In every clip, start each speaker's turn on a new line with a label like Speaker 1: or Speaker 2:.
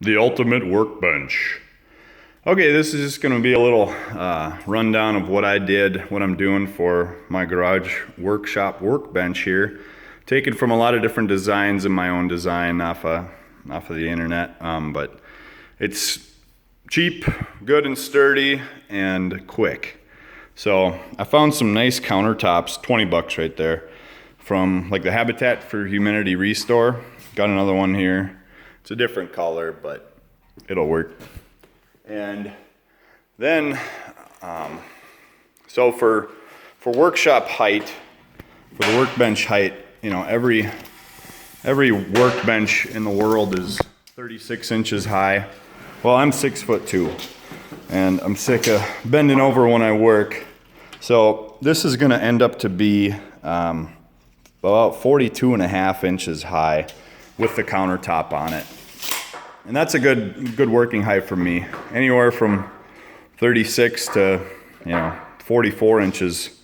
Speaker 1: The ultimate workbench. Okay, this is just going to be a little rundown of what I did, what I'm doing for my garage workshop workbench here. Taken from a lot of different designs and my own design off of the internet, but it's cheap, good and sturdy, and quick. So I found some nice countertops, 20 bucks right there, from like the Habitat for Humanity Restore. Got another one here. It's a different color, but it'll work. And then, so for workshop height, for the workbench height, you know, every workbench in the world is 36 inches high. Well, I'm 6'2", and I'm sick of bending over when I work. So this is going to end up to be about 42.5 inches high with the countertop on it. And that's a good working height for me. Anywhere from 36 to 44 inches.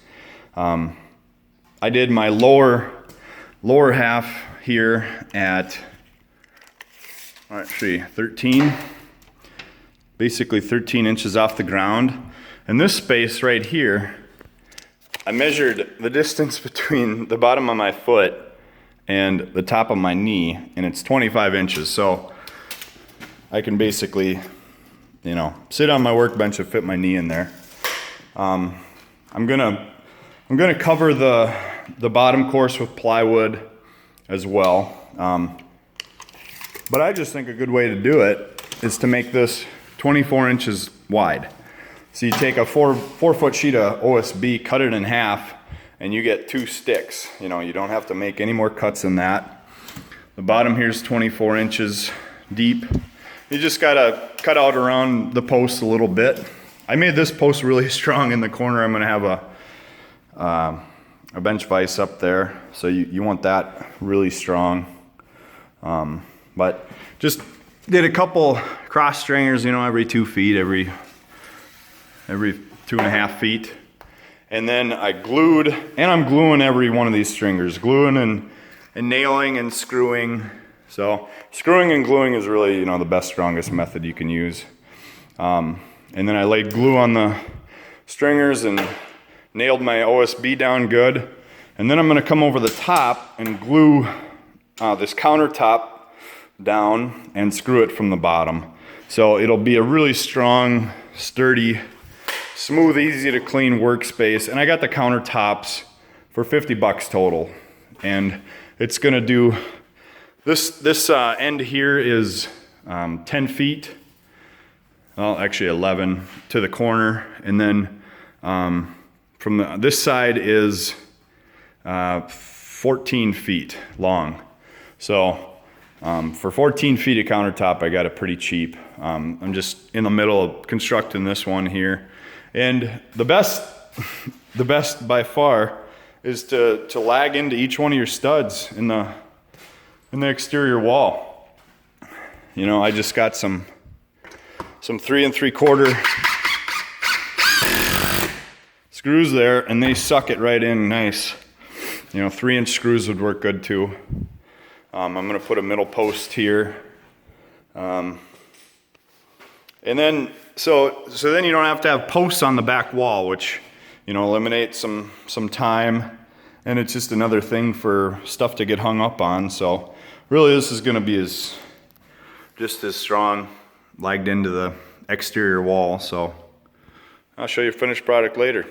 Speaker 1: I did my lower half here at actually 13, basically 13 inches off the ground. And this space right here, I measured the distance between the bottom of my foot and the top of my knee, and it's 25 inches. So I can basically, sit on my workbench and fit my knee in there. I'm gonna cover the bottom course with plywood as well. But I just think a good way to do it is to make this 24 inches wide. So you take a 4-foot sheet of OSB, cut it in half, and you get 2 sticks. You don't have to make any more cuts than that. The bottom here is 24 inches deep. You just gotta cut out around the post a little bit. I made this post really strong in the corner. I'm gonna have a bench vise up there, so you want that really strong. But just did a couple cross stringers, every 2 feet, every 2.5 feet. And then I'm gluing every one of these stringers, gluing and nailing and screwing. So screwing and gluing is really, the best, strongest method you can use. And then I laid glue on the stringers and nailed my OSB down good. And then I'm gonna come over the top and glue this countertop down and screw it from the bottom. So it'll be a really strong, sturdy, smooth, easy to clean workspace. And I got the countertops for 50 bucks total. And it's gonna do, this end here is 10 feet, well actually 11 to the corner. And then from this side is 14 feet long. So for 14 feet of countertop, I got it pretty cheap. I'm just in the middle of constructing this one here. And the best by far is to lag into each one of your studs in the exterior wall. I just got some 3 3/4 screws there, and they suck it right in nice. 3-inch screws would work good too. I'm gonna put a middle post here. And then, so then you don't have to have posts on the back wall, which, eliminates some time, and it's just another thing for stuff to get hung up on. So really this is gonna be just as strong, lagged into the exterior wall. So I'll show you finished product later.